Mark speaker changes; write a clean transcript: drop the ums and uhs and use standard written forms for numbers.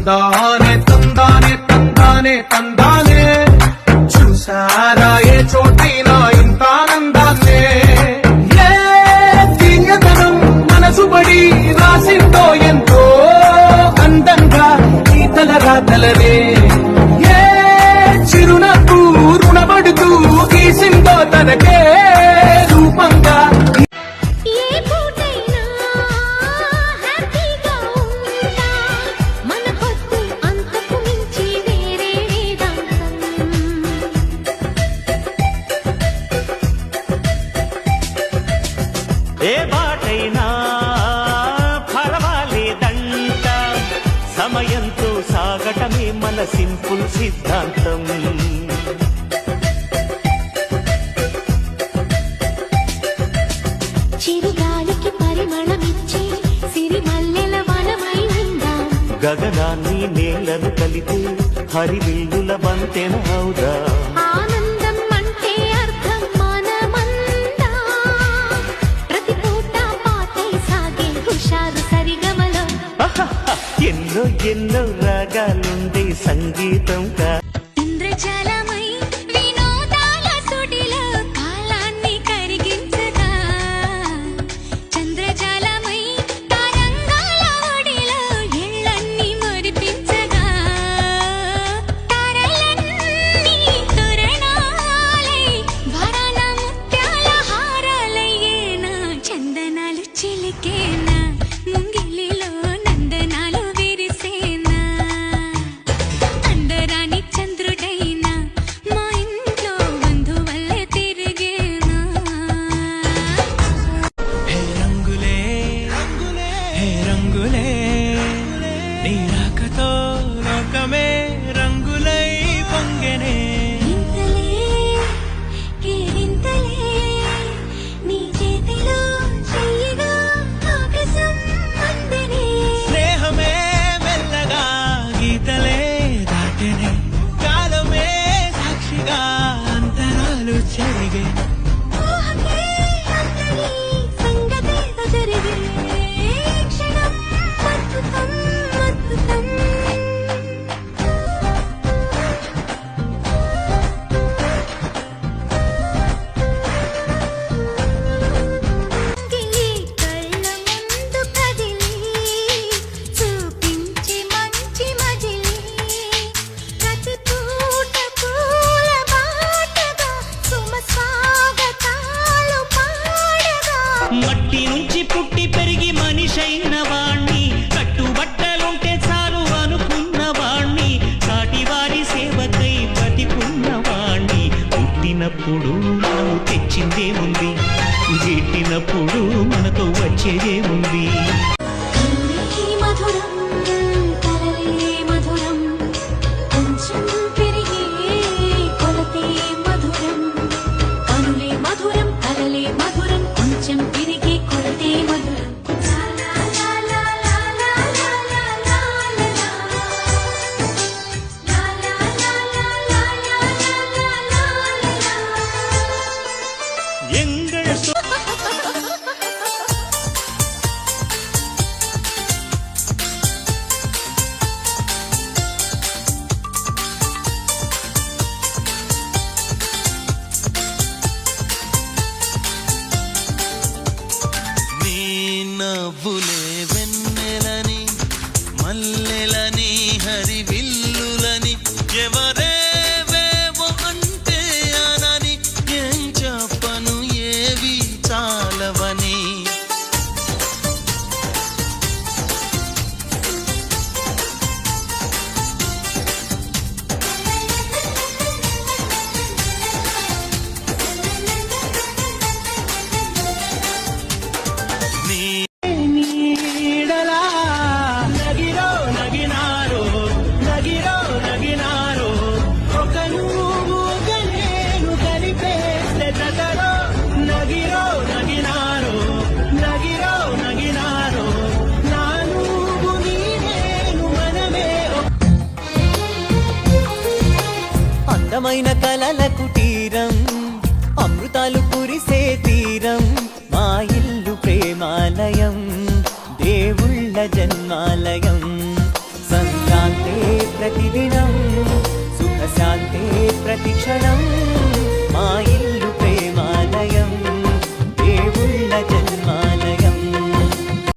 Speaker 1: తందానే తందానే తందానే తందానే చూసారా ఏ చోటైనా ఇంత ఆనందాన్నే ఏ తీయతనం మనసుబడి రాసిందో ఎంతో అందంగా ఈ తలరాతలనే ఏ చిరునవ్వు రుణపడుతూ గీసిందో తనకే రూపంగా
Speaker 2: ఏ బాటైనా పర్వాలేదంట సమయంతో సాగటమే మన సింపుల్ సిద్ధాంతం
Speaker 3: చిరుగాలికి పరిమళమిచ్చే సిరిమల్లెల వనమై ఉందాం
Speaker 2: గగనాన్ని నేలను కలిపే హరివిల్లుల బంతెన అవుదా
Speaker 3: ఆనందం అంటే అర్థం మనమందా ప్రతి పూట పాటే సాగే హుషారు సరిగమలో
Speaker 2: ఎన్నో ఎన్నో రాగాలుండే సంగీతం
Speaker 3: ఇంద్రజాలమై వినోదాల సుడిలో కాలాన్ని కరిగించగా చంద్రజాలమై తరంగాల ఒడిలో ఎళ్ళన్ని మురిపించగా తారలన్నీ తోరణాలై వరాల ముత్యాల హారాలయ్యేనా చందనాలు చిలికేనా ముంగిలిలో నందనాలు విరిసేనా అందరాని చంద్రుడైనా మా ఇంట్లో బంధువల్లే తిరిగేనా
Speaker 4: హే రంగులే హే రంగులే నీ రాకతో లోకమే రంగులై పొంగెనే
Speaker 3: ఇంతలే కేరింతలే నీ చేతిలో చెయ్యగా ఆకాశం అందనే
Speaker 4: స్నేహమే మెల్లగా గీతలే దాటెనే కాలమే సాక్షిగా అంతరాలు చెరిగే
Speaker 3: ఊహకే అందని సంగతేదో జరిగే క్షణం అద్భుతం అద్భుతం గిలి కళ్ళ ముందు కదిలి చూపించి మంచి మజిలి ప్రతి పూట పూల బాటగా సుమ స్వాగతాలు పాడగా
Speaker 2: మట్టి నుంచి పుట్టి పెరిగి మనిషైన వాణ్ణి కట్టుబట్టలుంటే చాలు అనుకున్న వాణ్ణి సాటివారి సేవకై బతికున్న వాణ్ణి పుట్టినప్పుడు మనము తెచ్చిందేముంది గిట్టినప్పుడు మనతో వచ్చేదేముంది
Speaker 3: కనులే మధురం కలలే మధురం కొంచెం పెరిగే కొలతే మధురం కనులే మధురం కలలే మధురం కొంచెం పెరిగే కొలతే మధురం లా లా లా లా లా లా లా లా లా లా లా లా లా
Speaker 2: ఎంగళ
Speaker 4: నీ నవ్వులే వెన్నెలని మల్లెలని హరివిల్లులని ఎవరేవేవో అంటే అనని ఏం చెప్పను ఏవి చాలవని నీ
Speaker 2: నీడలా నగిరో నగినారో నగిరో నగినారో ఒక నువ్వు ఒక నేను కలిపేస్తే జతలో నగిరో నగినారో నగిరో నగినారో నా నువ్వు నీ నేను మనమే
Speaker 5: అందమైన కలల కుటీరం అమృతాలు కురిసే తీరం మా ఇల్లు ప్రేమాలయం దేవుళ్ళ జన్మాలయం సంక్రాంతి క్షణం